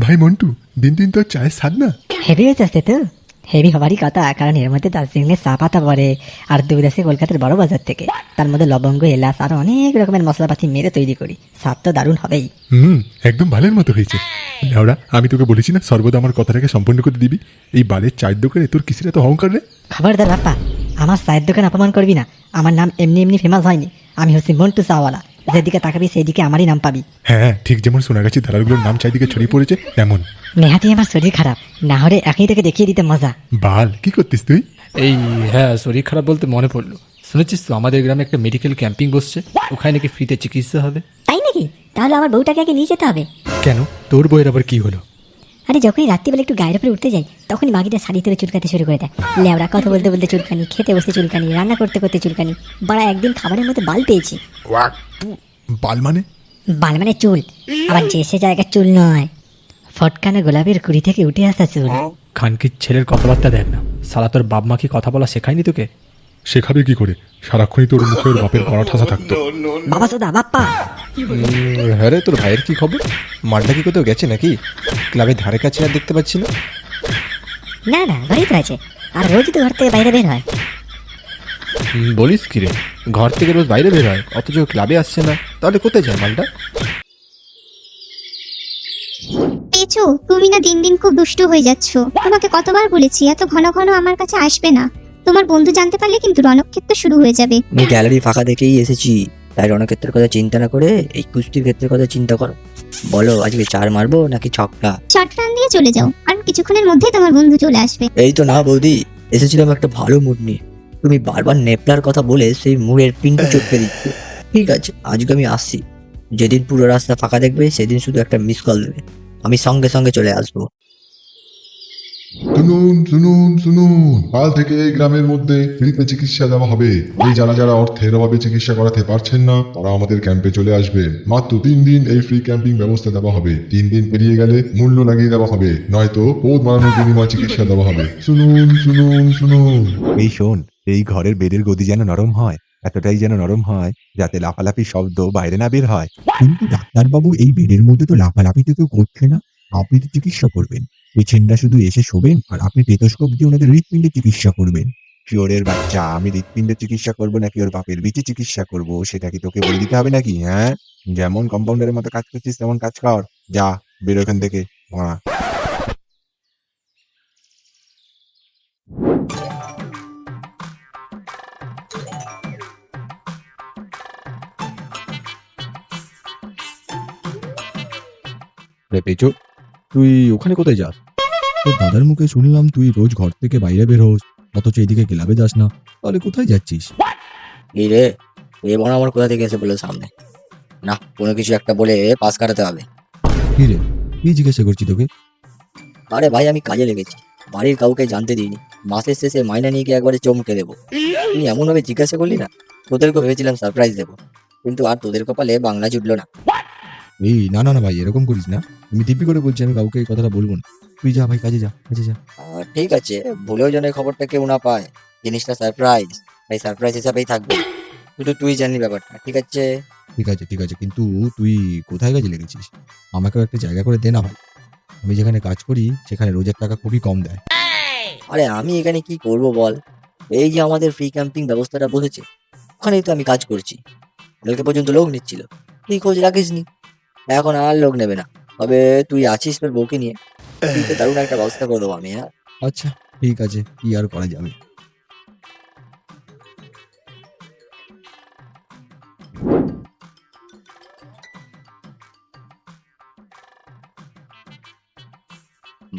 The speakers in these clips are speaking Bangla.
ভাই মন্টু, দিন দিন তোর চায়ের স্বাদ না হেভি হয়ে যাচ্ছে তো। হেভি হবারই কথা, কারণ এর মধ্যে দার্জিলিংয়ের চা পাতা পড়ে আর দুধ আসে কলকাতার বড় বাজার থেকে। তার মধ্যে লবঙ্গ, এলাচ আর অনেক রকমের মশলাপাতি মেরে তৈরি করি। স্বাদ তো দারুণ হবেই। একদম ভালোর মতো হয়েছে। লেওড়া, আমি তোকে বলেছি না সর্বদা আমার কথাটাকে সম্পূর্ণ করে দিবি। এই বাড়ির চায়ের দোকানে তোর কিসের এত অহংকার রে? খবরদার বাপ্পা, আমার চায়ের দোকান অপমান করবি না। আমার নাম এমনি এমনি ফেমাস হয়নি। আমি হচ্ছি মন্টু চাওয়ালা। যেদিকে তাকাবি সেদিকে আমারই নাম পাবি। হ্যাঁ, ঠিক যেমন সোনাগাছি দালালগুলোর নাম চারিদিকে ছড়িয়ে পড়েছে তেমন। নেহাতি আমার শরীর খারাপ, না হলে একই থেকে দেখিয়ে দিতে মজা। বাল, কি করতিস তুই? এই হ্যাঁ, শরীর খারাপ বলতে মনে পড়লো, শুনেছিস তো আমাদের গ্রামে একটা মেডিকেল ক্যাম্পিং বসছে, ওখানে নাকি ফ্রিতে চিকিৎসা হবে। তাই নাকি? তাহলে আমার বউটাকে আগে নিয়ে যেতে হবে। কেন, তোর বইয়ের আবার কি হলো? আরে যখনই রাত্রিবেলা একটু গায়ের উপরে উঠতে যাই, তখনই বাকিটা শাড়ি তুলে চুলকাতে শুরু করে দেয়। লেওরা কথা বলতে বলতে চুলকানি, খেতে বসতে চুলকানি, রান্না করতে করতে চুলকানি। বাড়া একদিন খাবারের মধ্যে বাল পেয়েছি। বাল মানে? বাল মানে চুল, আবার যে সে জায়গার চুল নয়, ফটকানো গোলাপের কুড়ি থেকে উঠে আসা চুল। খানকির ছেলের কথাবার্তা দেখ না, সারা তোর বাপ মা কি কথা বলা শেখায়নি তোকে? শেখাবে কি করে? সারাক্ষণই তোর মুখে ওর বাপের গলা ঠাসা থাকতো। বাবা সোদা বাপ্পা, হ্যাঁ রে, তোর ভাইয়ের কি খবর? মারটা কি কোথাও গেছে নাকি? ক্লাবের ধারে কাছে আর দেখতে পাচ্ছি না। না না, ঘরেই তো আছে। আর রোজই তো ঘর থেকে বাইরে বের হয়। বলিস কি রে, ঘর থেকে রোজ বাইরে বের হয় অথচ ক্লাবে আসছে না? তাহলে কোথায় যায় মালটা? পেঁচু, তুমি না দিন দিন খুব দুষ্টু হয়ে যাচ্ছ। তোমাকে কতবার বলেছি এত ঘন ঘন আমার কাছে আসবে না। তোমার বন্ধু জানতে পারলে কিন্তু রণক্ষেত্র শুরু হয়ে যাবে। আমি গ্যালারি ফাঁকা দেখেই এসেছি, তাই রণক্ষেত্রের কথা চিন্তা না করে এই কুস্তির ক্ষেত্রের কথা চিন্তা করো। বলো আজকে 4 মারবো নাকি ছক্কা? শর্ট রান দিয়ে চলে যাও, আর কিছুক্ষণের মধ্যেই তোমার বন্ধু চলে আসবে। এই তো না বৌদি, এসেছিলাম একটা ভালো মুড নিয়ে। তুমি বারবার নেপলার কথা বলে সেই মুড়ের পিনটা চটকে দিচ্ছ। ঠিক আছে, আজকে আমি আসছি। যেদিন পুরো রাস্তা ফাঁকা দেখবে সেদিন শুধু একটা মিস কল দেবে, আমি সঙ্গে সঙ্গে চলে আসবো। শুনুন শুনুন শুনুন, কাল থেকে এই গ্রামের মধ্যে ফ্রিতে চিকিৎসা দেওয়া হবে। এই যারা যারা অর্থের অভাবে চিকিৎসা করাতে পারছেন না, তারা আমাদের ক্যাম্পে চলে আসবে। মাত্র 3 দিন এই ফ্রি ক্যাম্পিং ব্যবস্থা দেওয়া হবে। 3 দিন পেরিয়ে গেলে মূল্য লাগিয়ে দেওয়া হবে, নয়তো পোদ বানানোর বিনিময়ে চিকিৎসা দেওয়া হবে। শুনুন শুনুন শুনুন। এই শোন, এই ঘরের বেডের গদি যেন নরম হয়, এতটাই যেন নরম হয় যাতে লাফালাফি শব্দ বাইরে না বের হয়। কিন্তু ডাক্তারবাবু, এই বেডের মধ্যে তো লাফালাফি তো কেউ করছে না। আপনি তো চিকিৎসা করবেন, পেশেন্টরা শুধু এসে শোবেন আর আপনি টেটোস্কোপ দিয়ে ওনাদের হৃৎপিণ্ডে চিকিৎসা করবেন। শিওরের বাচ্চা, আমি হৃৎপিণ্ডে চিকিৎসা করবো নাকি ওর বাপের বিচি চিকিৎসা করব সেটা কি তোকে বলে দিতে হবে নাকি? হ্যাঁ, যেমন কম্পাউন্ডারের মতো কাজ করছিস তেমন কাজ কর। যা, বেরো এখান থেকে। হ্যাঁ, রে পেঁচু, তুই ওখানে কোথায় যাস? তোর দাদার মুখে শুনলাম তুই রোজ ঘর থেকে বাইরে বের হোস, অথচ এদিকে ক্লাবে যাস না। তাহলে কোথায় যাচ্ছিস? এই রে, এ বড় আমার কোথা থেকে এসে বললো সামনে? না, কোনো কিছু একটা বলে পাস কাটাতে হবে। কি রে, কি জিজ্ঞাসা করছি তোকে? আরে ভাই, আমি কাজে লেগেছি, বাড়ির কাউকে জানতে দিইনি। মাসের শেষে মাইনে নিয়ে গিয়ে একবারে চমকে দেবো। তুই এমন ভাবে জিজ্ঞাসা করলি না, তোদেরকে ভেবেছিলাম সারপ্রাইজ দেবো, কিন্তু আর তোদের কপালে বাংলা জুটলো না। এই না না না ভাই, এরকম করিস না। তুমি দিব্যি করে বলছি, আমি কাউকে এই কথাটা বলবো না। তুই যা ভাই, কাজে যা, কাজে যা। ঠিক আছে, ভুলেও যেন এই খবরটা কেউ না পায়। জিনিসটা সারপ্রাইজ, তাই সারপ্রাইজ হিসাবেই থাকবে। শুধু তুই জানলি ব্যাপারটা, ঠিক আছে? ঠিক আছে ঠিক আছে, কিন্তু তুই কোথায় কাজে লেগেছিস? আমাকেও একটা জায়গা করে দে না ভাই। আমি যেখানে কাজ করি সেখানে রোজের টাকা খুবই কম দেয়। আরে আমি এখানে কি করব বল? এই যে আমাদের ফ্রি ক্যাম্পিং ব্যবস্থাটা বসেছে, ওখানেই তো আমি কাজ করছি। কালকে পর্যন্ত লোক নিচ্ছিল, তুই খোঁজ রাখিসনি। এখন আর লোক নেবে না, তবে তুই আছিস তোর বউকে নিয়ে, তুই তো দারুণ একটা ব্যবস্থা করে দেবো আমি। হ্যাঁ, আচ্ছা ঠিক আছে, কি আর করা যাবে।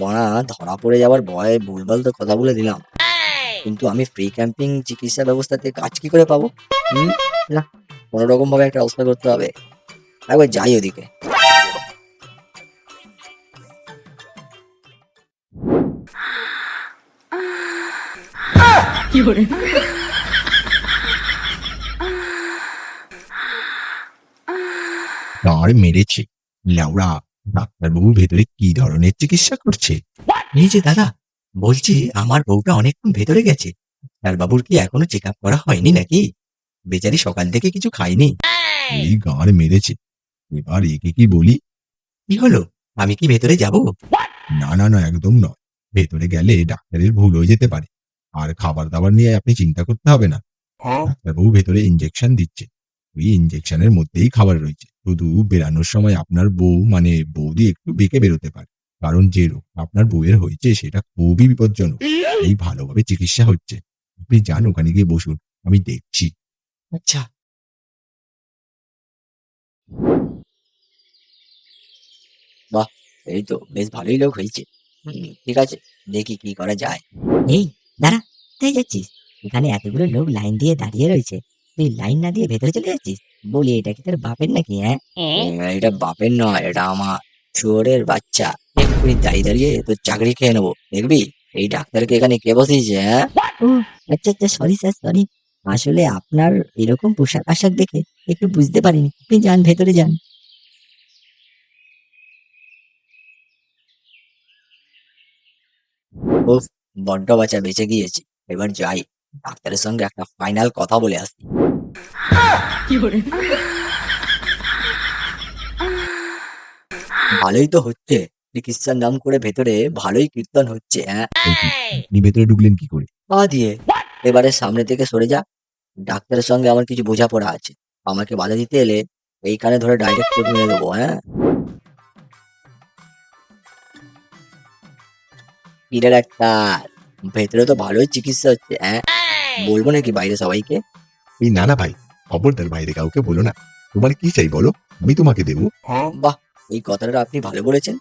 বড়া ধরা পড়ে যাওয়ার ভয়ে ভুলভাল তো কথা বলে দিলাম, কিন্তু আমি ফ্রি ক্যাম্পিং চিকিৎসা ব্যবস্থাতে কাজ কি করে পাবো? না, কোনো রকম ভাবে একটা ব্যবস্থা করতে হবে। একবার যাই ওদিকে। আর মেরেছে লেওড়া। ডাক্তারবাবু ভেতরে কি ধরনের চিকিৎসা করছে? এই যে দাদা, বলছি আমার বউটা অনেকক্ষণ ভেতরে গেছে, ডাক্তারবাবুর কি এখনো চেক আপ করা হয়নি নাকি? বেচারি সকাল থেকে কিছু খায়নি। এই গাঁড় মেরেছে, এবার একে কি বলি? কি হলো? আমি কি ভেতরে যাব? না না না, একদম নয়। ভেতরে গেলে ডাক্তারের ভুল হয়ে যেতে পারে। আর খাবার দাবার নিয়ে আপনি চিন্তা করতে হবে না। ডাক্তারবাবু ভেতরে ইনজেকশন দিচ্ছে। ওই ইনজেকশনের মধ্যেই খাবার রয়েছে। শুধু বেরানোর সময় আপনার বউ মানে বৌদি একটু বেঁকে বেরোতে পারে। কারণ যে রোগ আপনার বউয়ের হয়েছে সেটা খুবই বিপজ্জনক। এই ভালোভাবে চিকিৎসা হচ্ছে। আপনি যান ওখানে গিয়ে বসুন, আমি দেখছি। আচ্ছা। বাহ, এই তো বেশ ভালোই লোক হয়েছে। ঠিক আছে, দেখি কি করা যায়। এই দাঁড়া, কোথায় যাচ্ছিস? এখানে এতগুলো লোক লাইন দিয়ে দাঁড়িয়ে রয়েছে, তুই লাইন না দিয়ে ভেতরে চলে যাচ্ছিস? বলি এটা কি তোর বাপের নাকি? হ্যাঁ, এটা বাপের নয়, এটা আমার শুয়োরের বাচ্চা। এক্ষুনি দাঁড়িয়ে দাঁড়িয়ে তোর চাকরি খেয়ে নেবো, দেখবি। এই ডাক্তারকে এখানে কে বসিয়েছে? হ্যাঁ, ও আচ্ছা আচ্ছা, সরি স্যার, সরি। আসলে আপনার এরকম পোশাক আশাক দেখে একটু বুঝতে পারিনি। আপনি যান, ভেতরে যান। উফ, বড্ড বাচ্চা বেঁচে গিয়েছে। এবার যাই, ডাক্তারের সঙ্গে একটা ফাইনাল কথা বলে আসি। ভালোই তো হচ্ছে, চিকিৎসার নাম করে ভেতরে ভালোই কীর্তন হচ্ছে। হ্যাঁ, এই কি, আপনি ভেতরে ঢুকলেন কি করে? পা দিয়ে। এবারে সামনে থেকে সরে যা, ডাক্তারের সঙ্গে আমার কিছু বোঝাপড়া আছে। আমাকে বাধা দিতে এলে এইখানে ধরে ডাইরেক্ট কোর্ট মেরে দেবো। হ্যাঁ, কিরে ডাক্তার, ভেতরে তো ভালোই চিকিৎসা হচ্ছে। হ্যাঁ, বলবো নাকি বাইরে সবাইকে? এই না না ভাই, খবরদার বাইরে কাউকে বলো না। তোমার কি চাই বলো, আমি তোমাকে দেবো। বাহ, এই কথাটা আপনি ভালো বলেছেন,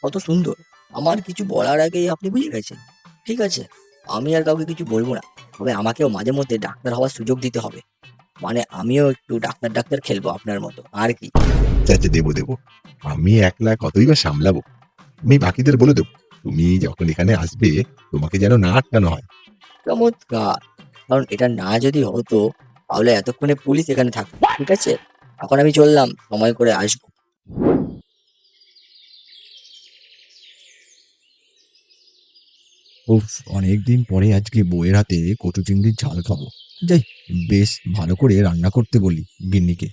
কত সুন্দর। আমার কিছু বলার আগেই আপনি বুঝে গেছেন। ঠিক আছে, আমি আর কাউকে কিছু বলবো না। তবে আমাকেও মাঝে মধ্যে ডাক্তার হওয়ার সুযোগ দিতে হবে। মানে আমিও একটু ডাক্তার ডাক্তার খেলবো আপনার মতো, আর কি। আচ্ছা দেবো দেবো। আমি একলা কতই বা সামলাবো। আমি বাকিদের বলে দেবো, তুমি যখন এখানে আসবে তোমাকে যেন না আটকানো হয়। চমৎকার। কারণ এটা না যদি হতো তাহলে এতক্ষণে পুলিশ এখানে থাকতো। ঠিক আছে, এখন আমি চললাম, সময় করে আসবো। উফ, অনেকদিন পরে আজকে বউয়ের হাতে কচু চিংড়ির ঝাল খাবো। যাই, বেশ ভালো করে রান্না করতে বলি গিন্নিকে।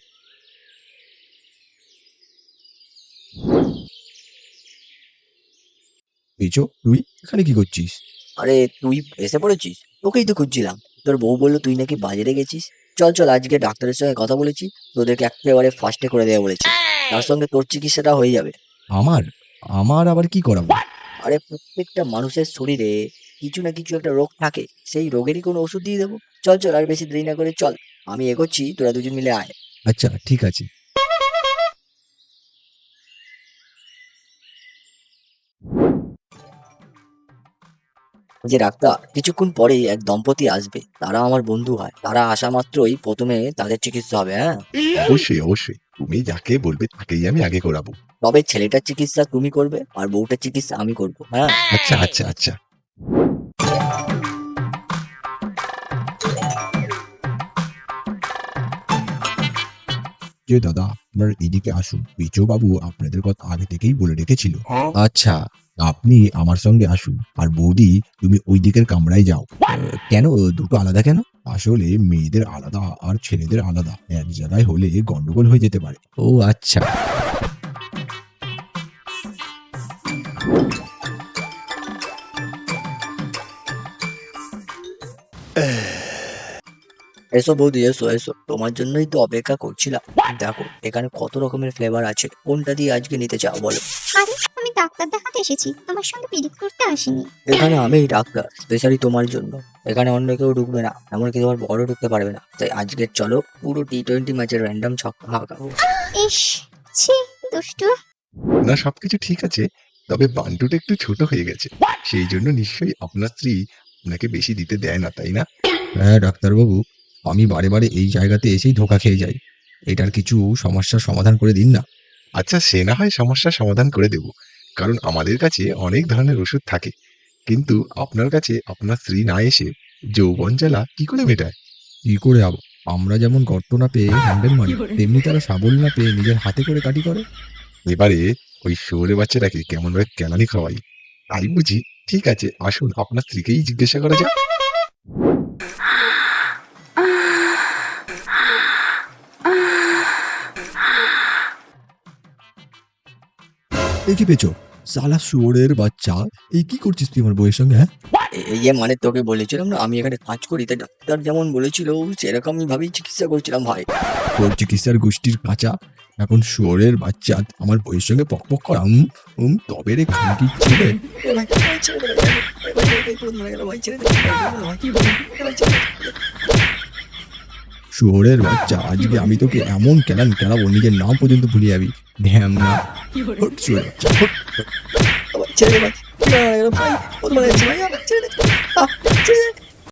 পেঁচো, তুই এখানে কি করছিস? আরে তুই এসে পড়েছিস, তোকেই তো খুঁজছিলাম। তোর বউ বললো তুই নাকি বাজারে গেছিস। চল চল, আজকে ডাক্তারের সঙ্গে কথা বলেছি, তোদেরকে একেবারে ফার্স্টে করে দেওয়া বলেছি। তার সঙ্গে তোর চিকিৎসাটা হয়ে যাবে। আমার আমার আবার কি করাবো? আরে প্রত্যেকটা মানুষের শরীরে কিছু না কিছু একটা রোগ থাকে, সেই রোগেরই কোনো ওষুধ দিয়ে দেবো। চল চল, আর বেশি দেরি না করে চল, আমি এগোচ্ছি, তোরা দুজন মিলে আয়। আচ্ছা ঠিক আছে। যে ডাক্তার, কিছুক্ষণ পরেই এক দম্পতি আসবে, তারা আমার বন্ধু হয়। তারা আসা মাত্রই প্রথমে তাদের চিকিৎসা হবে। হ্যাঁ, অবশ্যই অবশ্যই, তুমি যাকে বলবে তাকেই আমি আগে করাবো। তবে ছেলেটার চিকিৎসা তুমি করবে আর বউটার চিকিৎসা আমি করবো। হ্যাঁ, আচ্ছা আচ্ছা আচ্ছা। যে দাদা, আপনার এদিকে আসুন। পেঁচো বাবু আপনাদের কথা আগে থেকেই বলে রেখেছিল। আচ্ছা, আপনি আমার সঙ্গে আসুন। আর বৌদি, তুমি ওই দিকের কামরায় যাও। কেন দুটো আলাদা কেন? আসলে মেয়েদের আলাদা আর ছেলেদের আলাদা এক জায়গায় হলে গন্ডগোল হয়ে যেতে পারে। ও আচ্ছা। এসো বৌদি, এসো এসো, তোমার জন্যই তো অপেক্ষা করছিলাম। দেখো এখানে কত রকমের ফ্লেভার আছে, কোনটা দিয়ে আজকে নিতে চাও বলো। আরে আমি ডাক্তার দেখাতে এসেছি, তোমার সঙ্গে পিরিত করতে আসিনি। এখানে আমি ডাক্তার, স্পেশালি তোমার জন্য। এখানে অন্য কেউ ঢুকবে না, এমনকি তোমার বড় ঢুকতে পারবে না। তাই আজকের চলো পুরো T20 ম্যাচের র্যান্ডম ছক্কা হাঁকাবো। ইস, ছি, দুষ্টু। না সবকিছু ঠিক আছে, তবে বান্টুটা একটু ছোট হয়ে গেছে। সেই জন্য নিশ্চয়ই আপনার স্ত্রী আপনাকে বেশি দিতে দেয় না, তাই না? হ্যাঁ ডাক্তারবাবু, আমি বারে বারে এই জায়গাতে এসেই ধোঁকা খেয়ে যাই। এটার কিছু সমস্যার সমাধান করে দিন না। আচ্ছা সে না হয় সমস্যার সমাধান করে দেব, কারণ আমাদের কাছে অনেক ধরনের ওষুধ থাকে। কিন্তু আপনার কাছে আপনার স্ত্রী না এসে যৌবন জ্বালা কি করে মেটায়? কি করে আমরা যেমন গর্ত না পেয়ে হ্যান্ডেল মারি, তেমনি তারা শাবল না পেয়ে নিজের হাতে করে কাটি করে। এবারে ওই শুয়োরে বাচ্চাটাকে কেমন ভাবে কেলানি খাওয়াই, তাই বুঝি? ঠিক আছে, আসুন আপনার স্ত্রীকেই জিজ্ঞাসা করা যাক। দেখি পেয়েছো সালা শুয়োরের বাচ্চা, এই কি করছিস তুই আমার বউয়ের সঙ্গে? হ্যাঁ, এই যে মানে তোকে বলেছিলাম না আমি এখানে কাজ করি, তাই ডাক্তার যেমন বলেছিল সেরকমই ভাবেই চিকিৎসা করছিলাম ভাই। তোর চিকিৎসার গোষ্ঠীর কাঁচা, এখন শুয়োরের বাচ্চা আমার বউয়ের সঙ্গে পক পক করা, তবে রে খানকি ছেলে। ভাই, ভাই, ছেড়ে দে, ভাই, ভাই, ভাই, ভাই, ভাই, মারা গেল, ভাই, ছেড়ে দে, ভাই, ভাই, কি বলি? ভাই, ছেড়ে দে। শুয়োরের বাচ্চা, আজকে আমি তোকে এমন কেলান কেলাবো নিজের নাম পর্যন্ত ভুলে যাবি। ধ্যাম না, হট শুয়োরের বাচ্চা, হট। ভাই, ছেড়ে দে ভাই, মারা গেল ভাই, ও তো মারা গেছে ভাই, ছেড়ে দে, ছেড়ে দে।